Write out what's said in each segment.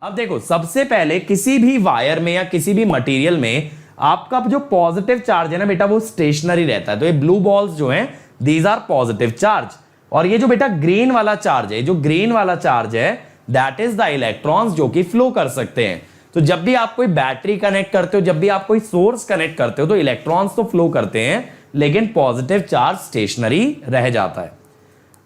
अब देखो, सबसे पहले किसी भी वायर में या किसी भी मटेरियल में आपका जो पॉजिटिव चार्ज है ना बेटा, वो स्टेशनरी रहता है। तो ये ब्लू बॉल्स जो हैं, दीज आर पॉजिटिव चार्ज। और ये जो बेटा ग्रीन वाला चार्ज है, जो ग्रीन वाला चार्ज है, दैट इज द इलेक्ट्रॉन्स जो कि फ्लो कर सकते हैं। तो जब भी आप कोई बैटरी कनेक्ट करते हो, जब भी आप कोई सोर्स कनेक्ट करते हो, तो इलेक्ट्रॉन्स तो फ्लो करते हैं, लेकिन पॉजिटिव चार्ज स्टेशनरी रह जाता है।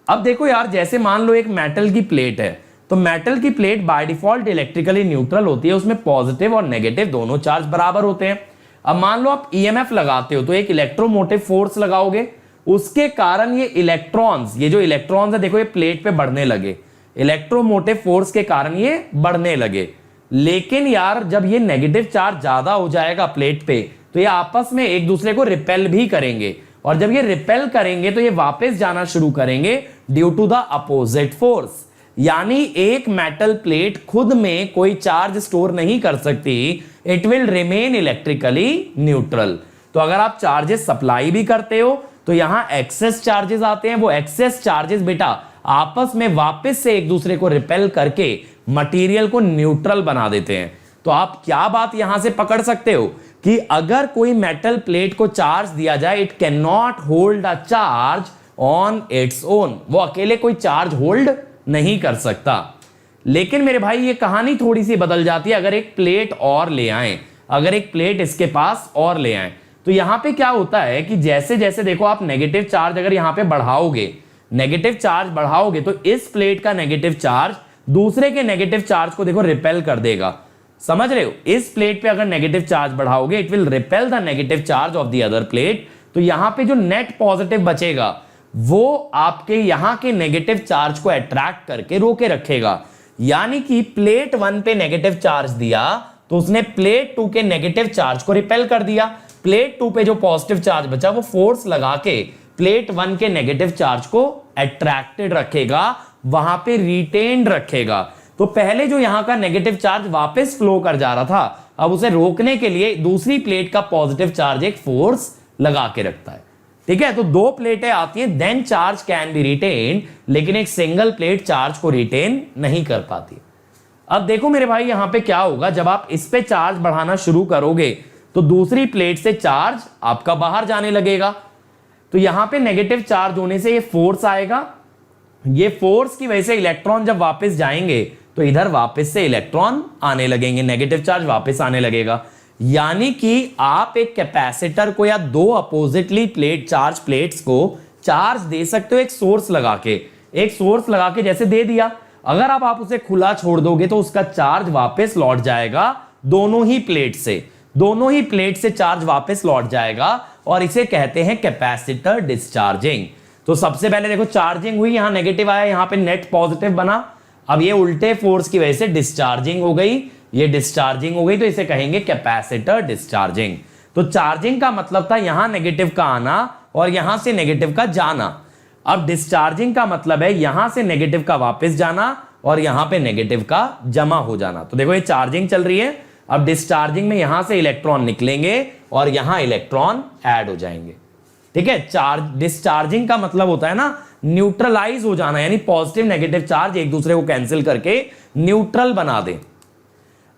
अब देखो यार, जैसे मान लो एक मेटल की प्लेट है, तो मेटल की plate by default electrically neutral होती है, उसमें पॉजिटिव और नेगेटिव दोनों चार्ज बराबर होते हैं। अब मान लो आप ईएमएफ लगाते हो, तो एक इलेक्ट्रोमोटिव फोर्स लगाओगे, उसके कारण ये इलेक्ट्रॉन्स, ये जो इलेक्ट्रॉन्स है देखो, ये प्लेट पे बढ़ने लगे, इलेक्ट्रोमोटिव फोर्स के कारण ये बढ़ने लगे। लेकिन यार जब ये नेगेटिव चार्ज ज्यादा हो जाएगा प्लेट पे, तो ये आपस में एक दूसरे को रिपेल भी करेंगे, और जब ये रिपेल करेंगे तो ये वापस जाना शुरू करेंगे due to the opposite force. यानी एक मेटल प्लेट खुद में कोई चार्ज स्टोर नहीं कर सकती, it will remain electrically neutral. तो अगर आप चार्जेस सप्लाई भी करते हो, तो यहां एक्सेस चार्जेस आते हैं, वो एक्सेस चार्जेस बेटा आपस में वापस से एक दूसरे को रिपेल करके मटेरियल को न्यूट्रल बना देते हैं। तो आप क्या बात यहां से पकड़ सकते हो कि अगर कोई मेटल प्लेट को चार्ज दिया जाए, it can not hold a charge on its own, वो अकेले कोई चार्ज होल्ड नहीं कर सकता। लेकिन मेरे भाई ये कहानी थोड़ी सी बदल जाती है अगर एक प्लेट और ले आए, अगर एक प्लेट इसके पास और ले आए। तो यहां पे क्या होता है कि जैसे जैसे देखो आप नेगेटिव चार्ज अगर यहां पे बढ़ाओगे, नेगेटिव चार्ज बढ़ाओगे, तो इस प्लेट का नेगेटिव चार्ज दूसरे के नेगेटिव चार्ज को देखो रिपेल कर देगा। समझ रहे हो? इस प्लेट पे अगर नेगेटिव चार्ज बढ़ाओगे, it will repel the negative charge of the other plate. तो यहां पे जो नेट पॉजिटिव बचेगा वो आपके यहां के नेगेटिव चार्ज को अट्रैक्ट करके रोके रखेगा। यानी कि प्लेट 1 पे नेगेटिव चार्ज दिया, तो उसने प्लेट 2 के नेगेटिव चार्ज को रिपेल कर दिया। प्लेट 2 पे जो पॉजिटिव चार्ज बचा, वो फोर्स लगा के प्लेट 1 के नेगेटिव चार्ज को अट्रैक्टेड रखेगा, वहां पे रिटेन्ड रखेगा। तो पहले जो यहां का नेगेटिव चार्ज वापस फ्लो कर जा रहा था, अब उसे रोकने के लिए दूसरी प्लेट का पॉजिटिव चार्ज एक फोर्स लगा के रखता है। ठीक है, तो दो प्लेटें आती हैं, then charge can be retain, लेकिन एक सिंगल प्लेट चार्ज को रिटेन नहीं कर पाती। अब देखो मेरे भाई, यहां पे क्या होगा, जब आप इस पे चार्ज बढ़ाना शुरू करोगे, तो दूसरी प्लेट से चार्ज आपका बाहर जाने लगेगा। तो यहां पे नेगेटिव चार्ज होने से ये फोर्स आएगा, ये फोर्स की वजह से इलेक्ट्रॉन जब वापस जाएंगे, तो इधर वापस से इलेक्ट्रॉन आने लगेंगे, नेगेटिव चार्ज वापस आने लगेगा। यानी कि आप एक कैपेसिटर को या दो अपोजिटली चार्ज प्लेट्स को चार्ज दे सकते हो एक सोर्स लगा के, एक सोर्स लगा के जैसे दे दिया। अगर आप उसे खुला छोड़ दोगे, तो उसका चार्ज वापस लौट जाएगा दोनों ही प्लेट से, दोनों ही प्लेट से चार्ज वापस लौट जाएगा, और इसे कहते हैं कैपेसिटर डिस्चार्जिंग। तो सबसे पहले देखो चार्जिंग हुई, यहां नेगेटिव आया, यहां पे नेट पॉजिटिव बना। अब ये उल्टे फोर्स की वजह से डिस्चार्जिंग हो गई, ये डिस्चार्जिंग हो गई, तो इसे कहेंगे कैपेसिटर डिस्चार्जिंग। तो चार्जिंग का मतलब था यहां नेगेटिव का आना और यहां से नेगेटिव का जाना। अब डिस्चार्जिंग का मतलब है यहां से नेगेटिव का वापस जाना और यहां पे नेगेटिव का जमा हो जाना। तो देखो ये चार्जिंग चल रही है, अब डिस्चार्जिंग में यहां से इलेक्ट्रॉन निकलेंगे और यहां इलेक्ट्रॉन ऐड हो जाएंगे। ठीक है, डिस्चार्जिंग का मतलब होता है ना न्यूट्रलाइज हो जाना, यानी पॉजिटिव नेगेटिव चार्ज एक दूसरे को कैंसिल करके न्यूट्रल बना दें।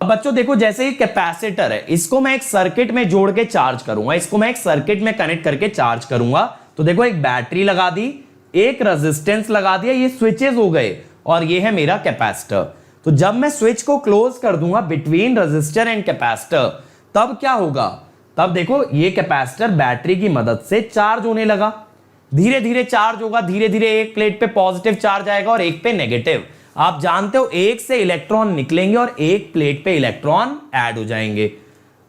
अब बच्चों देखो, जैसे ये कैपेसिटर है, इसको मैं एक सर्किट में जोड़ के चार्ज करूंगा, इसको मैं एक सर्किट में कनेक्ट करके चार्ज करूंगा। तो देखो एक बैटरी लगा दी, एक रेजिस्टेंस लगा दिया, ये स्विचेस हो गए, और ये है मेरा कैपेसिटर। तो जब मैं स्विच को क्लोज कर दूंगा बिटवीन रेजिस्टर एंड कैपेसिटर, तब क्या होगा, तब देखो ये कैपेसिटर बैटरी की मदद से चार्ज होने लगा, धीरे धीरे चार्ज होगा, धीरे धीरे एक प्लेट पे पॉजिटिव चार्ज आएगा और एक पे नेगेटिव। आप जानते हो एक से इलेक्ट्रॉन निकलेंगे और एक प्लेट पे इलेक्ट्रॉन ऐड हो जाएंगे।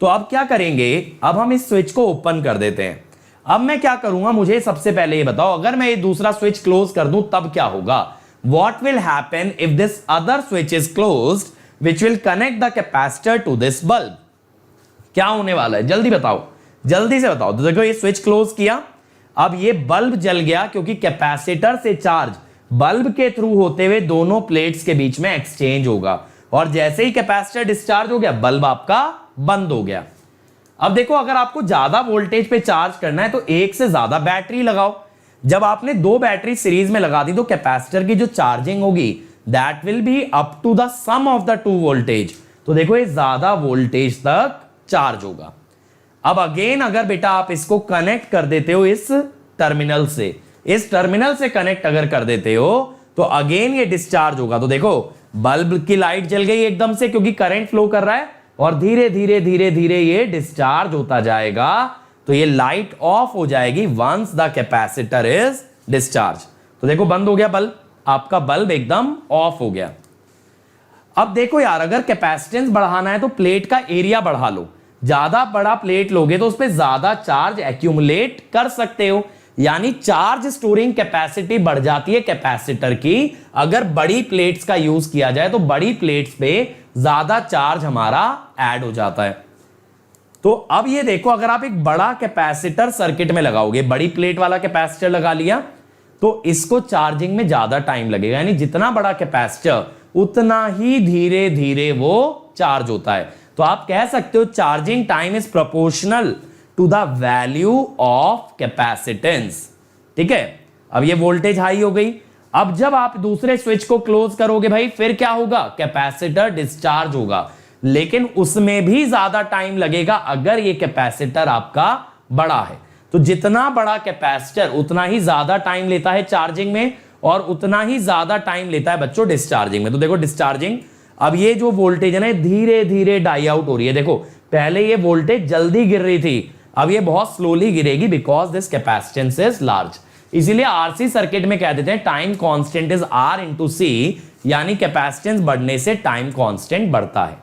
तो अब क्या करेंगे, अब हम इस स्विच को ओपन कर देते हैं। अब मैं क्या करूंगा, मुझे सबसे पहले ये बताओ, अगर मैं ये दूसरा स्विच क्लोज कर दूं तब क्या होगा? What will happen if this other switch is closed, which will connect the capacitor to this bulb? क्या होने वाला है, जल्दी बताओ, जल्दी से बताओ। तो देखो ये स्विच क्लोज किया, अब ये बल्ब जल गया, क्योंकि कैपेसिटर से चार्ज बल्ब के थ्रू होते हुए दोनों प्लेट्स के बीच में एक्सचेंज होगा, और जैसे ही कैपेसिटर डिस्चार्ज हो गया, बल्ब आपका बंद हो गया। अब देखो, अगर आपको ज्यादा वोल्टेज पे चार्ज करना है, तो एक से ज्यादा बैटरी लगाओ। जब आपने दो बैटरी सीरीज में लगा दी, तो कैपेसिटर की जो चार्जिंग होगी that will be up to the sum of the two voltage. तो देखो ये ज्यादा वोल्टेज तक चार्ज होगा। अब अगेन अगर बेटा आप इसको कनेक्ट कर देते हो इस टर्मिनल से, इस टर्मिनल से कनेक्ट अगर कर देते हो तो अगेन ये डिस्चार्ज होगा। तो देखो बल्ब की लाइट जल गई एकदम से क्योंकि करंट फ्लो कर रहा है, और धीरे धीरे धीरे धीरे ये डिस्चार्ज होता जाएगा। तो ये लाइट ऑफ हो जाएगी once the capacitor is discharge. तो देखो बंद हो गया बल्ब, आपका बल्ब एकदम ऑफ हो गया। अब देखो यार, अगर कैपेसिटेंस बढ़ाना है तो प्लेट का एरिया बढ़ा लो। ज्यादा बड़ा प्लेट लोगे तो उस पर ज्यादा चार्ज एक्यूमुलेट कर सकते हो, यानी चार्ज स्टोरिंग कैपेसिटी बढ़ जाती है कैपेसिटर की। अगर बड़ी प्लेट्स का यूज किया जाए तो बड़ी प्लेट्स पे ज्यादा चार्ज हमारा ऐड हो जाता है। तो अब ये देखो, अगर आप एक बड़ा कैपेसिटर सर्किट में लगाओगे, बड़ी प्लेट वाला कैपेसिटर लगा लिया, तो इसको चार्जिंग में ज्यादा टाइम लगेगा। यानी जितना बड़ा कैपेसिटर उतना ही धीरे धीरे वो चार्ज होता है। तो आप कह सकते हो charging time is proportional to the value of capacitance. ठीक है, अब ये वोल्टेज हाई हो गई। अब जब आप दूसरे स्विच को क्लोज करोगे भाई, फिर क्या होगा, कैपेसिटर डिस्चार्ज होगा, लेकिन उसमें भी ज्यादा टाइम लगेगा अगर ये कैपेसिटर आपका बड़ा है। तो जितना बड़ा कैपेसिटर उतना ही ज्यादा टाइम लेता है चार्जिंग में, और उतना ही ज्यादा टाइम लेता है बच्चों डिस्चार्जिंग में। तो देखो डिस्चार्जिंग, अब ये जो वोल्टेज है ना धीरे धीरे डाई आउट हो रही है। देखो पहले ये वोल्टेज जल्दी गिर रही थी, अब ये बहुत स्लोली गिरेगी because this capacitance is large. इसीलिए आरसी सर्किट में कह देते हैं time constant is R into C, यानी कैपेसिटेंस बढ़ने से टाइम कांस्टेंट बढ़ता है।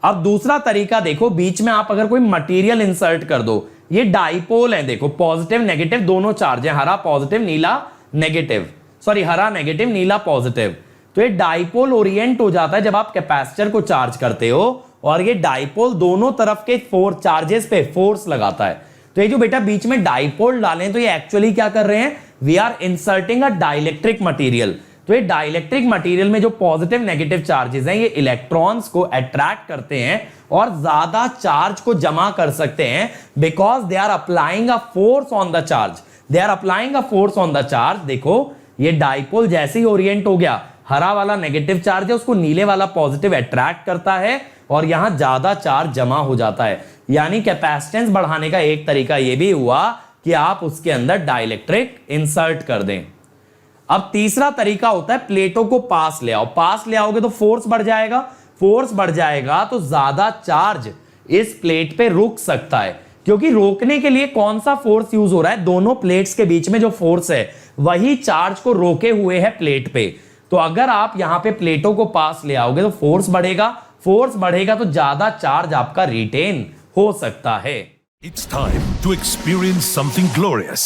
अब दूसरा तरीका देखो, बीच में आप अगर कोई मटेरियल इंसर्ट कर दो, ये डाइपोल है, देखो पॉजिटिव नेगेटिव दोनों चार्ज है, हरा पॉजिटिव नीला नेगेटिव, सॉरी हरा नेगेटिव नीला पॉजिटिव। तो ये डाइपोल ओरिएंट हो जाता है जब आप कैपेसिटर को चार्ज करते हो, और ये डाइपोल दोनों तरफ के चार्जेस पे फोर्स लगाता है। तो ये जो बेटा बीच में डाइपोल डाले तो ये एक्चुअली क्या कर रहे हैं, we are inserting a dielectric material. तो ये डाइलेक्ट्रिक मटेरियल में जो पॉजिटिव नेगेटिव चार्जेस हैं ये इलेक्ट्रॉन्स को अट्रैक्ट करते हैं और ज्यादा चार्ज को जमा कर सकते हैं, because they are applying a force on the charge, they are applying a force on the charge. देखो ये डाइपोल जैसे ही ओरिएंट हो गया, हरा वाला नेगेटिव चार्ज है उसको नीले वाला पॉजिटिव अट्रैक्ट करता है और यहां ज्यादा चार्ज जमा हो जाता है। यानी कैपेसिटेंस बढ़ाने का एक तरीका यह भी हुआ कि आप उसके अंदर डाइलेक्ट्रिक इंसर्ट कर दें। अब तीसरा तरीका होता है प्लेटों को पास ले आओ। पास ले आओगे तो फोर्स बढ़ जाएगा, फोर्स बढ़ जाएगा तो ज्यादा चार्ज इस प्लेट पे रुक सकता है, क्योंकि रोकने के लिए कौन सा फोर्स यूज हो रहा है, दोनों प्लेट्स के बीच में जो फोर्स है वही चार्ज को रोके हुए है प्लेट पे। तो अगर आप यहां पे प्लेटों को पास ले आओगे तो फोर्स बढ़ेगा, फोर्स बढ़ेगा तो ज्यादा चार्ज आपका रिटेन हो सकता है। It's time to experience something glorious.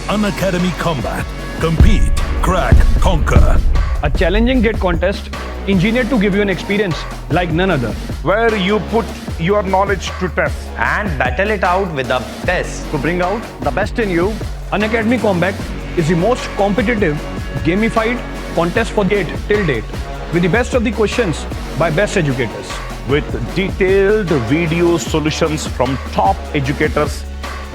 Unacademy Combat. Compete, crack, conquer. A challenging gate contest engineered to give you an experience like none other. Where you put your knowledge to test. And battle it out with the best. To bring out the best in you, Unacademy Combat is the most competitive, gamified contest for gate till date, with the best of the questions by best educators. With detailed video solutions from top educators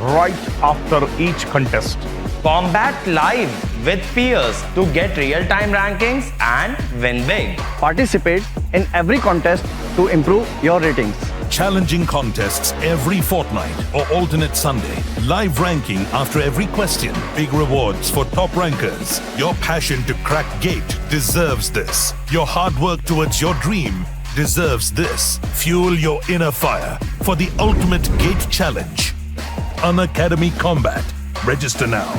right after each contest. Combat live with peers to get real-time rankings and win big. Participate in every contest to improve your ratings. Challenging contests every fortnight or alternate Sunday. Live ranking after every question. Big rewards for top rankers. Your passion to crack gate deserves this. Your hard work towards your dream deserves this. Fuel your inner fire for the ultimate gate challenge. Unacademy Combat. Register now.